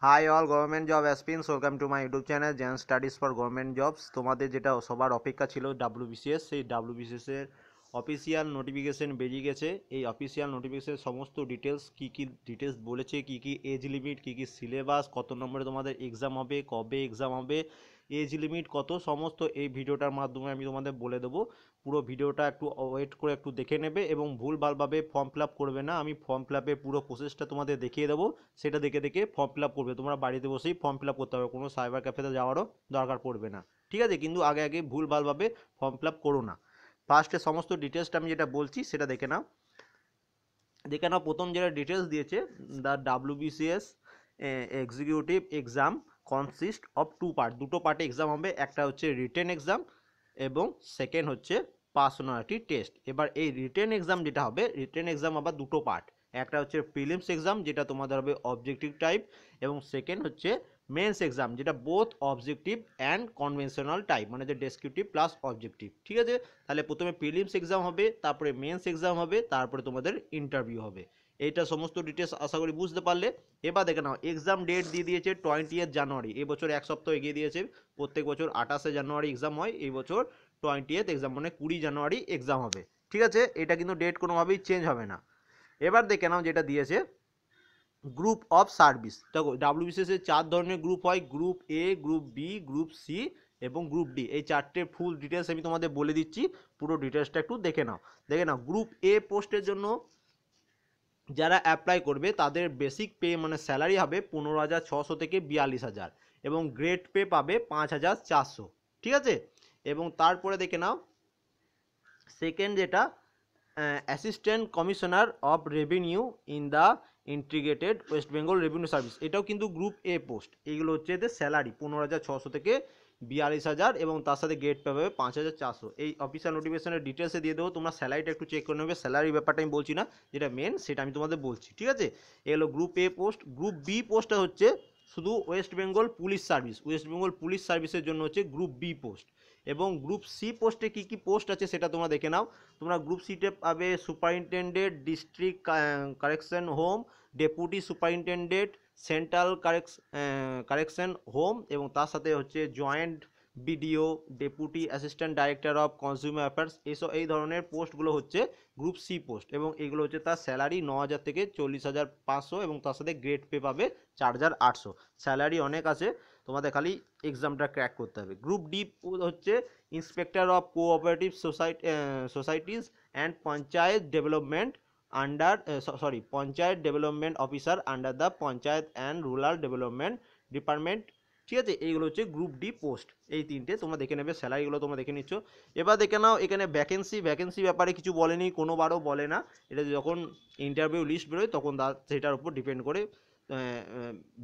High all government job aspirants, welcome to my YouTube channel Gen Studies for government jobs. তোমাদের যেটা সবার অপেক্ষা ছিল ডাব্লিউবিসিএস, সেই ডাব্লিউবিসিএসের অফিসিয়াল নোটিফিকেশন বেরিয়ে গেছে। এই অফিসিয়াল নোটিফিকেশনের সমস্ত ডিটেলস, কী কী ডিটেলস বলেছে, কী কী এজ লিমিট, কী কী সিলেবাস, কত নম্বরে তোমাদের এক্সাম হবে, কবে এক্সাম হবে, এজ লিমিট কত, সমস্ত এই ভিডিওটার মাধ্যমে আমি তোমাদের বলে দেবো। পুরো ভিডিওটা একটু ওয়েট করে একটু দেখে নেবে এবং ভুলভালভাবে ফর্ম ফিল আপ করবে না। আমি ফর্ম ফিল আপের পুরো প্রসেসটা তোমাদের দেখিয়ে দেবো, সেটা দেখে দেখে ফর্ম ফিল আপ করবে। তোমরা বাড়িতে বসেই ফর্ম ফিল আপ করতে হবে, কোনো সাইবার ক্যাফেতে যাওয়ারও দরকার পড়বে না, ঠিক আছে? কিন্তু আগে আগে ভুলভালভাবে ফর্ম ফিল আপ করো না। ফার্স্টে সমস্ত ডিটেলসটা আমি যেটা বলছি সেটা দেখে নাও। প্রথম যেটা ডিটেলস দিয়েছে, the WBCS executive exam consist of two part. দুটো পার্টে এক্সাম হবে, একটা হচ্ছে রিটেন এক্সাম এবং সেকেন্ড হচ্ছে পার্সোনালিটি টেস্ট। এবার এই রিটেন এক্সাম যেটা হবে, রিটেন এক্সাম আবার দুটো পার্ট, একটা হচ্ছে প্রিলিমস এক্সাম যেটা তোমাদের হবে অবজেক্টিভ টাইপ, এবং সেকেন্ড হচ্ছে মেন্স এক্সাম যেটা both objective and conventional type, মানে যে ডেসক্রিপটিভ প্লাস অবজেক্টিভ, ঠিক আছে? তাহলে প্রথমে প্রিলিমস এক্সাম হবে, তারপরে মেন্স এক্সাম হবে, তারপরে তোমাদের ইন্টারভিউ হবে। এইটা সমস্ত ডিটেলস আশা করি বুঝতে পারলে। এবার দেখে নাও, এক্সাম ডেট দিয়ে দিয়েছে 20 জানুয়ারি। এবছর এক সপ্তাহ এগিয়ে দিয়েছে। প্রত্যেক বছর 28 জানুয়ারি এক্সাম হয়, এই বছর 20 এক্সাম, মানে 20 জানুয়ারি এক্সাম হবে, ঠিক আছে? এটা কিন্তু ডেট কোনোভাবেই চেঞ্জ হবে না। এবার দেখে নাও যেটা দিয়েছে, গ্রুপ অফ সার্ভিস। দেখো ডাব্লিউবিসিএস এর 4 ধরনের গ্রুপ হয়, group A, group B, group C এবং গ্রুপ ডি। এই চারটে ফুল ডিটেলস আমি তোমাদের বলে দিচ্ছি, পুরো ডিটেলসটা একটু দেখে নাও। গ্রুপ এ পোস্টের জন্য যারা অ্যাপ্লাই করবে তাদের বেসিক পে মানে স্যালারি হবে 15,600 থেকে 42,000 এবং গ্রেড পে পাবে 5,400, ঠিক আছে? এবং তারপরে দেখে নাও সেকেন্ড যেটা, assistant commissioner of revenue in the integrated West Bengal revenue service. এটাও কিন্তু গ্রুপ এ পোস্ট। এইগুলো হচ্ছে এদের স্যালারি 15,600 থেকে 42,000 এবং তার সাথে গেট পে পাবে 5,400। এই অফিসিয়াল নোটিফিকেশনের ডিটেলসে দিয়ে দেবো, তোমরা স্যালারিটা একটু চেক করে নেবে। স্যালারি ব্যাপারটা আমি বলছি না, যেটা মেন সেটা আমি তোমাদের বলছি, ঠিক আছে? এগুলো group A post. Group B পোস্টটা হচ্ছে শুধু West Bengal police service, West Bengal police সার্ভিসের জন্য হচ্ছে গ্রুপ বি পোস্ট। এবং গ্রুপ সি পোস্টে কী কী পোস্ট আছে সেটা তোমরা দেখে নাও। তোমরা গ্রুপ সিতে পাবে superintendent district correction home, deputy superintendent central correction home, এবং তার সাথে হচ্ছে joint BDO, deputy assistant director of consumer affairs. এই ধরনের পোস্টগুলো হচ্ছে গ্রুপ সি পোস্ট এবং এগুলো হচ্ছে তার স্যালারি 9,000 থেকে 40,500 এবং তার সাথে গ্রেড পে পাবে 4,800। স্যালারি অনেক আছে, তোমাদের খালি এক্সামটা ক্র্যাক করতে হবে। গ্রুপ ডি হচ্ছে inspector of cooperative societies and panchayat development under panchayat development officer under the panchayat and rural development department, ঠিক আছে? এইগুলো হচ্ছে গ্রুপ ডি পোস্ট। এই তিনটে তোমরা দেখে নেবে, স্যালারিগুলো তোমরা দেখে নিচ্ছ। এবার দেখে নাও এখানে ভ্যাকেন্সি ব্যাপারে কিছু বলেনি, কোনোবারও বলে না। এটা যখন ইন্টারভিউ লিস্ট বেরোয় তখন সেটার উপর ডিপেন্ড করে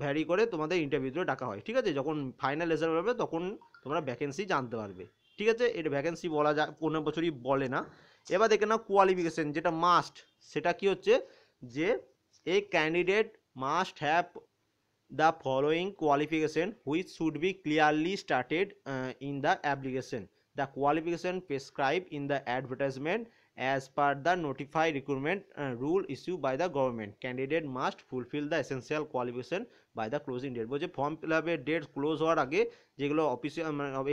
ভ্যারি করে তোমাদের ইন্টারভিউতে ডাকা হয়, ঠিক আছে? যখন ফাইনাল রেজাল্ট হবে তখন তোমরা ভ্যাকেন্সি জানতে পারবে, ঠিক আছে? এটা ভ্যাকেন্সি বলা যায় 15 বছরই বলে না। এবার দেখে নাও কোয়ালিফিকেশন, যেটা মাস্ট, সেটা কি হচ্ছে যে এ candidate must have the following qualification which should be clearly stated in the application. The qualification prescribed in the advertisement as per the notified recruitment rule issued by the government. Candidate must fulfill the essential qualification by the closing date. বলছে form fill আপের date close হওয়ার আগে যেগুলো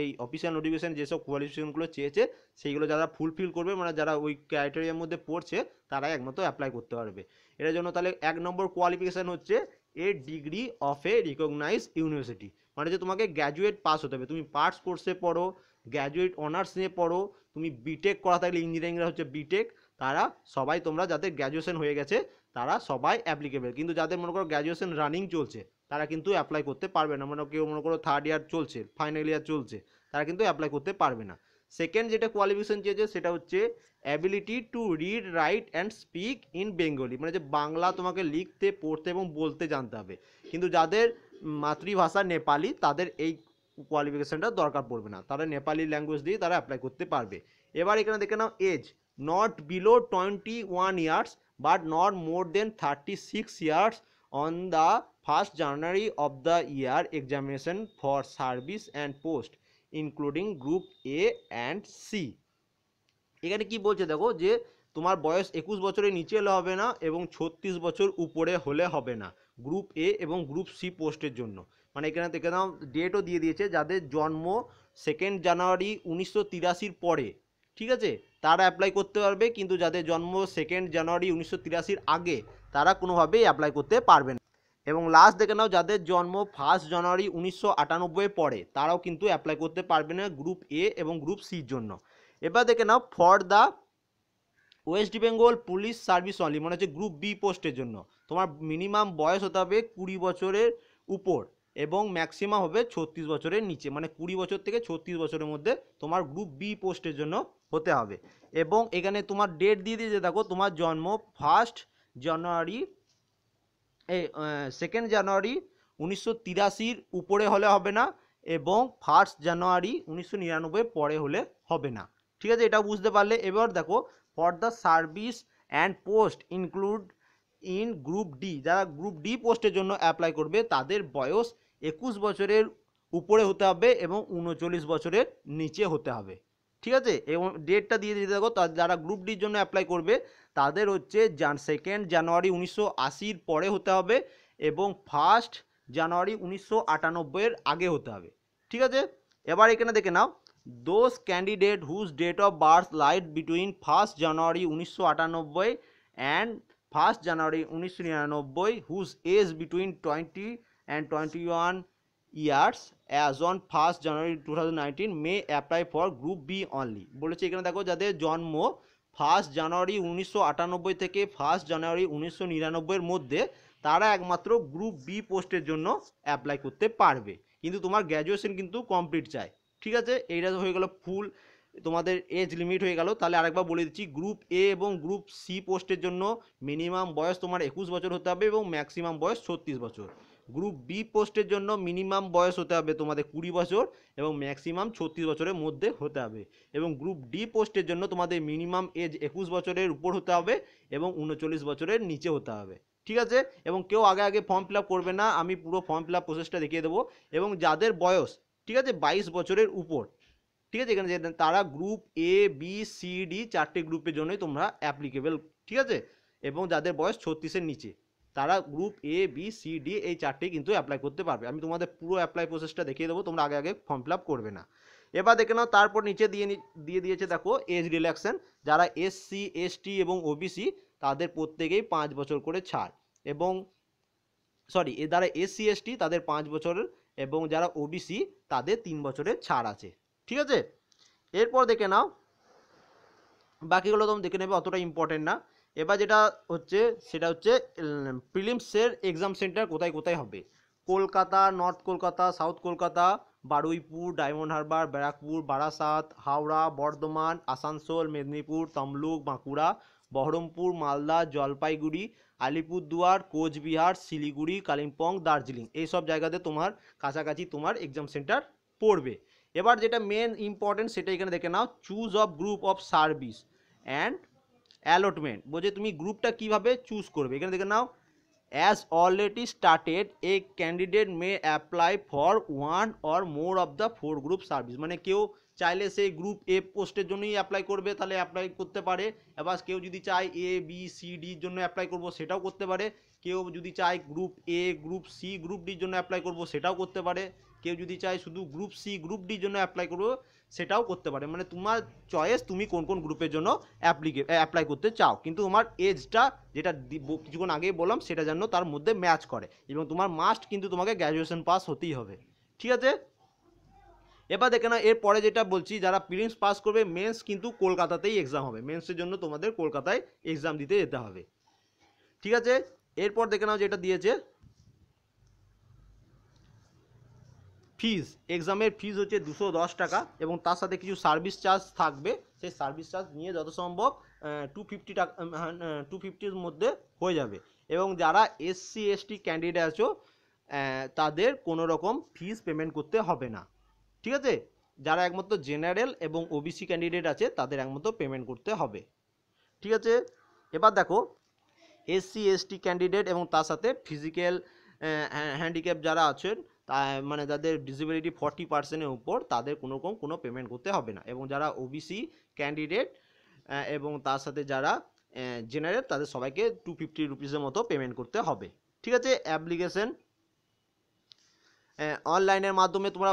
এই official notification যেসব কোয়ালিফিকেশনগুলো চেয়েছে সেইগুলো যারা ফুলফিল করবে, মানে যারা ওই ক্রাইটেরিয়ার মধ্যে পড়ছে তারাই একমাত্র অ্যাপ্লাই করতে পারবে। এটার জন্য তাহলে 1 নম্বর কোয়ালিফিকেশান হচ্ছে a degree of a recognise university, মানে যে তোমাকে গ্র্যাজুয়েট পাস হতে হবে। তুমি পার্টস কোর্সে পড়ো, গ্র্যাজুয়েট অনার্স নিয়ে পড়ো, তুমি বিটেক করা থাকলে, ইঞ্জিনিয়ারিংরা হচ্ছে বিটেক, তারা সবাই, তোমরা যাদের গ্র্যাজুয়েশন হয়ে গেছে তারা সবাই অ্যাপ্লিকেবল। কিন্তু যাদের মনে করো গ্র্যাজুয়েশন রানিং চলছে তারা কিন্তু অ্যাপ্লাই করতে পারবে না। মানে কেউ মনে করো থার্ড ইয়ার চলছে, ফাইনাল ইয়ার চলছে, তারা কিন্তু অ্যাপ্লাই করতে পারবে না। সেকেন্ড যেটা কোয়ালিফিকেশন চেয়েছে সেটা হচ্ছে ability to read, right and speak in Bengali, মানে যে বাংলা তোমাকে লিখতে, পড়তে এবং বলতে জানতে হবে। কিন্তু যাদের মাতৃভাষা নেপালি তাদের এই কোয়ালিফিকেশনটা দরকার পড়বে না, তারা নেপালি ল্যাঙ্গুয়েজ দিয়ে তারা অ্যাপ্লাই করতে পারবে। এবার এখানে দেখে নাও age, not below 21 years but not more than 36 years on the 1st January of the year examination for service and post including group A and C. এখানে কি বলছে দেখো, যে তোমার বয়স 21 বছরের নিচে হলে হবে না এবং 36 বছর উপরে হলে হবে না। গ্রুপ এ এবং গ্রুপ সি পোস্টের জন্য। মানে এখানে দেখে নাও ডেটও দিয়ে দিয়েছে, যাদের জন্ম 2 জানুয়ারি 1983 পরে, ঠিক আছে, তারা অ্যাপ্লাই করতে পারবে, কিন্তু যাদের জন্ম 2 জানুয়ারি 1983 আগে তারা কোনোভাবেই অ্যাপ্লাই করতে পারবে না। এবং লাস্ট দেখে নাও যাদের জন্ম 1 জানুয়ারি 1998 পরে, তারাও কিন্তু অ্যাপ্লাই করতে পারবে না গ্রুপ এ এবং গ্রুপ সির জন্য। এবার দেখে নাও for the West Bengal police service only, মানে হচ্ছে গ্রুপ বি পোস্টের জন্য তোমার মিনিমাম বয়স হতে হবে 20 বছরের উপর এবং ম্যাক্সিমাম হবে 36 বছরের নিচে, মানে 20 বছর থেকে 36 বছরের মধ্যে তোমার গ্রুপ বি পোস্টের জন্য হতে হবে। এবং এখানে তোমার ডেট দিয়ে দিয়েছে, দেখো তোমার জন্ম 1 জানুয়ারি 2 জানুয়ারি 1983 উপরে হলে হবে না, এবং 1 জানুয়ারি 1999 পরে হলে হবে না, ঠিক আছে, এটা বুঝতে পারলে। এবার দেখো for the service and post include in group D, যারা গ্রুপ ডি পোস্টের জন্য অ্যাপ্লাই করবে তাদের বয়স 21 বছরের উপরে হতে হবে এবং 39 বছরের নিচে হতে হবে, ঠিক আছে। এবং ডেটটা দিয়ে দিতে দেখো, যারা গ্রুপ ডির জন্য অ্যাপ্লাই করবে তাদের হচ্ছে 2 জানুয়ারি 1980 পরে হতে হবে এবং 1 জানুয়ারি 1998 আগে হতে হবে, ঠিক আছে। এবার এখানে দেখে নাও those candidate whose date of birth light between 1 January 1998 and 1 January 1999 whose age between 20 and 21 years as on 1 January 2019 may apply for group B only. বলেছে এখানে দেখো যাদের জন্ম 1 জানুয়ারি 1998 থেকে 1 জানুয়ারি 1999 মধ্যে, তারা একমাত্র গ্রুপ বি পোস্টের জন্য অ্যাপ্লাই করতে পারবে, কিন্তু তোমার গ্র্যাজুয়েশন কিন্তু কমপ্লিট চাই, ঠিক আছে। এইটা হয়ে গেল ফুল তোমাদের এজ লিমিট হয়ে গেল। তাহলে আরেকবার বলে দিচ্ছি, গ্রুপ এ এবং গ্রুপ সি পোস্টের জন্য মিনিমাম বয়স তোমার 21 বছর হতে হবে এবং ম্যাক্সিমাম বয়স 36 বছর। গ্রুপ বি পোস্টের জন্য মিনিমাম বয়স হতে হবে তোমাদের 20 বছর এবং ম্যাক্সিমাম 36 বছরের মধ্যে হতে হবে। এবং গ্রুপ ডি পোস্টের জন্য তোমাদের মিনিমাম এজ 21 বছরের উপর হতে হবে এবং 39 বছরের নিচে হতে হবে, ঠিক আছে। এবং কেউ আগে আগে ফর্ম ফিল আপ করবে না, আমি পুরো ফর্ম ফিল আপ প্রসেসটা দেখিয়ে দেবো। এবং যাদের বয়স, ঠিক আছে, 22 বছরের উপর, ঠিক আছে, এখানে তারা group A B C D 4টে গ্রুপের জন্যই তোমরা অ্যাপ্লিকেবল, ঠিক আছে। এবং যাদের বয়স 36-এর নিচে, তারা group A B C D এই 4টেই কিন্তু অ্যাপ্লাই করতে পারবে। আমি তোমাদের পুরো অ্যাপ্লাই প্রসেসটা দেখিয়ে দেবো, তোমরা আগে আগে ফর্ম ফিল আপ করবে না। এবার দেখে নাও তারপর নিচে দিয়ে দিয়েছে দেখো এজ রিল্যাক্সেশন, যারা এসসি এসটি এবং ওবিসি তাদের প্রত্যেকেই 5 বছর করে ছাড়, এবং সরি যারা এসসি এসটি তাদের 5 বছরের এবং যারা ওবিসি তাদের 3 বছরের ছাড় আছে, ঠিক আছে। এরপর দেখে নাও বাকিগুলো তোমরা দেখে নেবে, অতটা ইম্পর্টেন্ট না। এবার যেটা হচ্ছে সেটা হচ্ছে প্রিলিমসের এক্সাম সেন্টার কোথায় কোথায় হবে। Kolkata, north Kolkata, south Kolkata, Baruipur, Diamond Harbour, Barrackpore, Barasat, Howrah, Bardhaman, Asansol, Medinipur, Tamluk, Bankura, Baharampur, Malda, Jalpaiguri, Alipurduar, Cooch Behar, Siliguri, Kalimpong, Darjeeling, এইসব জায়গাতে তোমার কাছাকাছি তোমার এক্সাম সেন্টার পড়বে। এবার যেটা মেন ইম্পর্টেন্ট সেটা এখানে দেখে নাও, choose of group of service and allotment, বলছে তুমি গ্রুপটা কিভাবে চুজ করবে। এখানে দেখে নাও as already started a candidate may apply for one or more of the 4 group service, মানে কেউ চাইলে সেই গ্রুপ এ পোস্টের জন্যই অ্যাপ্লাই করবে, তাহলে অ্যাপ্লাই করতে পারে। এবার কেউ যদি চায় এ বি সি ডির জন্য অ্যাপ্লাই করব, সেটাও করতে পারে। কেউ যদি চায় group A group C group ডির জন্য অ্যাপ্লাই করব, সেটাও করতে পারে। কেউ যদি চায় শুধু গ্রুপ সি গ্রুপ ডির জন্য অ্যাপ্লাই করবো, সেটাও করতে পারে। মানে তোমার চয়েস, তুমি কোন কোন গ্রুপের জন্য অ্যাপ্লাই করতে চাও, কিন্তু তোমার এজটা যেটা কিছুক্ষণ আগেই বললাম সেটা যেন তার মধ্যে ম্যাচ করে, এবং তোমার মাস্ট কিন্তু তোমাকে গ্র্যাজুয়েশন পাস হতেই হবে, ঠিক আছে। এবার দেখে না এরপরে যেটা বলছি, যারা প্রিলিমস পাস করবে মেন্স কিন্তু কলকাতাতেই এক্সাম হবে, মেন্সের জন্য তোমাদের কলকাতায় এক্সাম দিতে যেতে হবে, ঠিক আছে। এরপর দেখে নাও যেটা দিয়েছে ফিজ, এক্সামের ফিজ হচ্ছে 210 টাকা এবং তার সাথে কিছু সার্ভিস চার্জ থাকবে, সেই সার্ভিস চার্জ নিয়ে যত সম্ভব 250 টাকা 250-র মধ্যে হয়ে যাবে। এবং যারা এসসি এসটি ক্যান্ডিডেট আছো তাদের কোনো রকম ফিজ পেমেন্ট করতে হবে না, ঠিক আছে। যারা একমাত্র জেনারেল এবং ওবিসি ক্যান্ডিডেট আছে তাদের একমাত্র পেমেন্ট করতে হবে, ঠিক আছে। এবার দেখো এসসি এসটি ক্যান্ডিডেট এবং তার সাথে ফিজিক্যাল হ্যান্ডিক্যাপ যারা আছেন, মানে যাদের ডিসেবিলিটি 40%-এর উপর, তাদের কোনো পেমেন্ট করতে হবে না। এবং যারা ওবিসি ক্যান্ডিডেট এবং তার সাথে যারা জেনারেল, তাদের সবাইকে 250 রুপিসের মতো পেমেন্ট করতে হবে, ঠিক ঠিক আছে। অ্যাপ্লিকেশন অনলাইনের মাধ্যমে তোমরা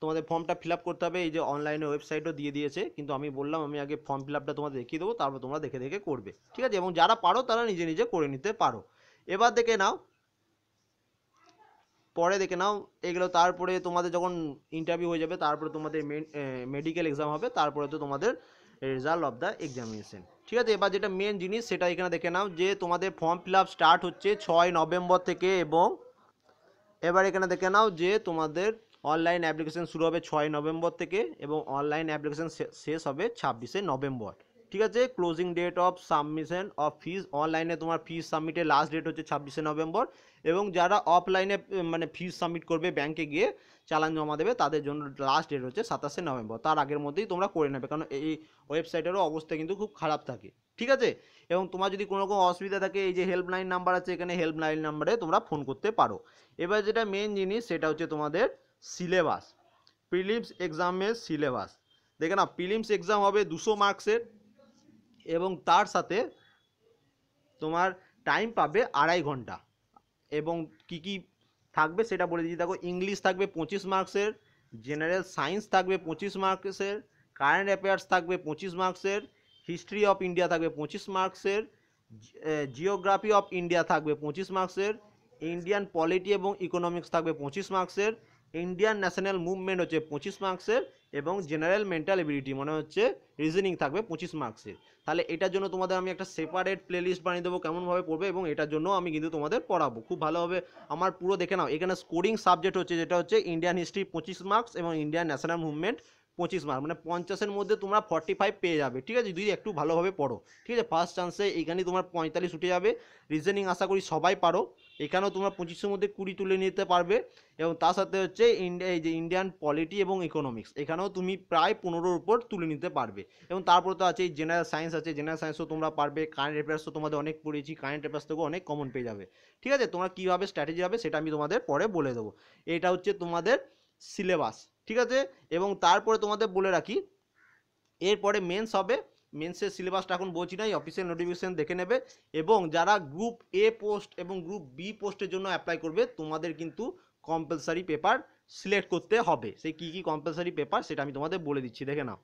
তোমাদের ফর্মটা ফিল আপ করতে হবে। এই যে অনলাইনে ওয়েবসাইটও দিয়ে দিয়েছে, কিন্তু আমি বললাম আমি আগে ফর্ম ফিল আপটা তোমাদের দেখিয়ে দেবো, তারপর তোমরা দেখে দেখে করবে, ঠিক আছে। এবং যারা পারো তারা নিজে নিজে করে নিতে পারো। এবার দেখে নাও, পরে দেখে নাও এগুলো। তারপরে তোমাদের যখন ইন্টারভিউ হয়ে যাবে, তারপরে তোমাদের মেডিকেল এক্সাম হবে, তারপরে তো তোমাদের রেজাল্ট অফ দ্য এক্সামিনেশন, ঠিক আছে। এবার যেটা মেন জিনিস সেটা এখানে দেখে নাও, যে তোমাদের ফর্ম ফিল আপ স্টার্ট হচ্ছে 6 নভেম্বর থেকে, এবং এবার এখানে দেখে নাও যে তোমাদের অনলাইন অ্যাপ্লিকেশন শুরু হবে 6 নভেম্বর থেকে, এবং অনলাইন অ্যাপ্লিকেশন শেষ হবে 26 নভেম্বর, ঠিক আছে। Closing date of submission of fees, অনলাইনে তোমার ফিজ সাবমিটের লাস্ট ডেট হচ্ছে 26 নভেম্বর, এবং যারা অফলাইনে মানে ফিজ সাবমিট করবে ব্যাংকে গিয়ে চালান জমা দেবে, তাদের জন্য লাস্ট ডেট হচ্ছে 27 নভেম্বর। তার আগের মধ্যেই তোমরা করে নেবে, কারণ এই ওয়েবসাইটেরও অবস্থা কিন্তু খুব খারাপ থাকে, ঠিক আছে। এবং তোমার যদি কোনো রকম অসুবিধা থাকে, এই যে হেল্পলাইন নাম্বার আছে এখানে, হেল্পলাইন নাম্বারে তোমরা ফোন করতে পারো। এবার যেটা মেন জিনিস সেটা হচ্ছে তোমাদের সিলেবাস, প্রিলিমস এক্সামের সিলেবাস। দেখে না, প্রিলিমস এক্সাম হবে 200 মার্কসের, এবং তার সাথে তোমার টাইম পাবে 2.5 ঘন্টা। এবং কি কি থাকবে সেটা বলে দিচ্ছি, দেখো ইংলিশ থাকবে 25 মার্কসের, জেনারেল সায়েন্স থাকবে 25 মার্কসের, কারেন্ট অ্যাফেয়ার্স থাকবে 25 মার্কসের, হিস্ট্রি অফ ইন্ডিয়া থাকবে 25 মার্কসের, জিওগ্রাফি অফ ইন্ডিয়া থাকবে 25 মার্কসের, ইন্ডিয়ান পলিটি এবং ইকোনমিক্স থাকবে 25 মার্কসের, ইন্ডিয়ান ন্যাশনাল মুভমেন্ট হচ্ছে 25 মার্কসের, এবং জেনারেল মেন্টাল এবিলিটি মানে হচ্ছে রিজনিং থাকবে 25 মার্কসের। তাহলে এটার জন্য তোমাদের আমি একটা সেপারেট প্লেলিস্ট বানিয়ে দেবো কেমনভাবে পড়বে, এবং এটার জন্য আমি কিন্তু তোমাদের পড়াবো খুব ভালোভাবে। আমার পুরো দেখে নাও, এখানে স্কোরিং সাবজেক্ট হচ্ছে যেটা হচ্ছে ইন্ডিয়ান হিস্ট্রি 25 মার্কস এবং ইন্ডিয়ান ন্যাশনাল মুভমেন্ট 25 মার্ক, মানে 50-এর মধ্যে তোমরা 45 পেয়ে যাবে, ঠিক আছে, যদি একটু ভালোভাবে পড়ো, ঠিক আছে। ফার্স্ট চান্সে এখানেই তোমার 45 উঠে যাবে। রিজনিং আশা করি সবাই পারো, এখানেও তোমরা 25-এর মধ্যে 20 তুলে নিতে পারবে। এবং তার সাথে হচ্ছে এই যে ইন্ডিয়ান পলিটি এবং ইকোনমিক্স, এখানেও তুমি প্রায় 15-এর উপর তুলে নিতে পারবে। এবং তারপর তো আছে জেনারেল সায়েন্স আছে, জেনারেল সায়েন্সও তোমরা পারবে। কারেন্ট অ্যাফেয়ার্সও তোমাদের অনেক পড়েছি, কারেন্ট অ্যাফেয়ার্স থেকেও অনেক কমন পেয়ে যাবে, ঠিক আছে। তোমরা কীভাবে স্ট্র্যাটেজি হবে সেটা আমি তোমাদের পরে বলে দেবো। এটা হচ্ছে তোমাদের সিলেবাস, ঠিক আছে। এবং তারপরে তোমাদের বলে রাখি, এরপরে মেন্স হবে। মেন্সের সিলেবাসটা এখন বলছি না, অফিসিয়াল নোটিফিকেশন দেখে নেবে। এবং যারা গ্রুপ এ পোস্ট এবং গ্রুপ বি পোস্টের জন্য অ্যাপ্লাই করবে, তোমাদের কিন্তু কম্পালসারি পেপার সিলেক্ট করতে হবে। সেই কী কী কম্পালসারি পেপার সেটা আমি তোমাদের বলে দিচ্ছি, দেখে নাও।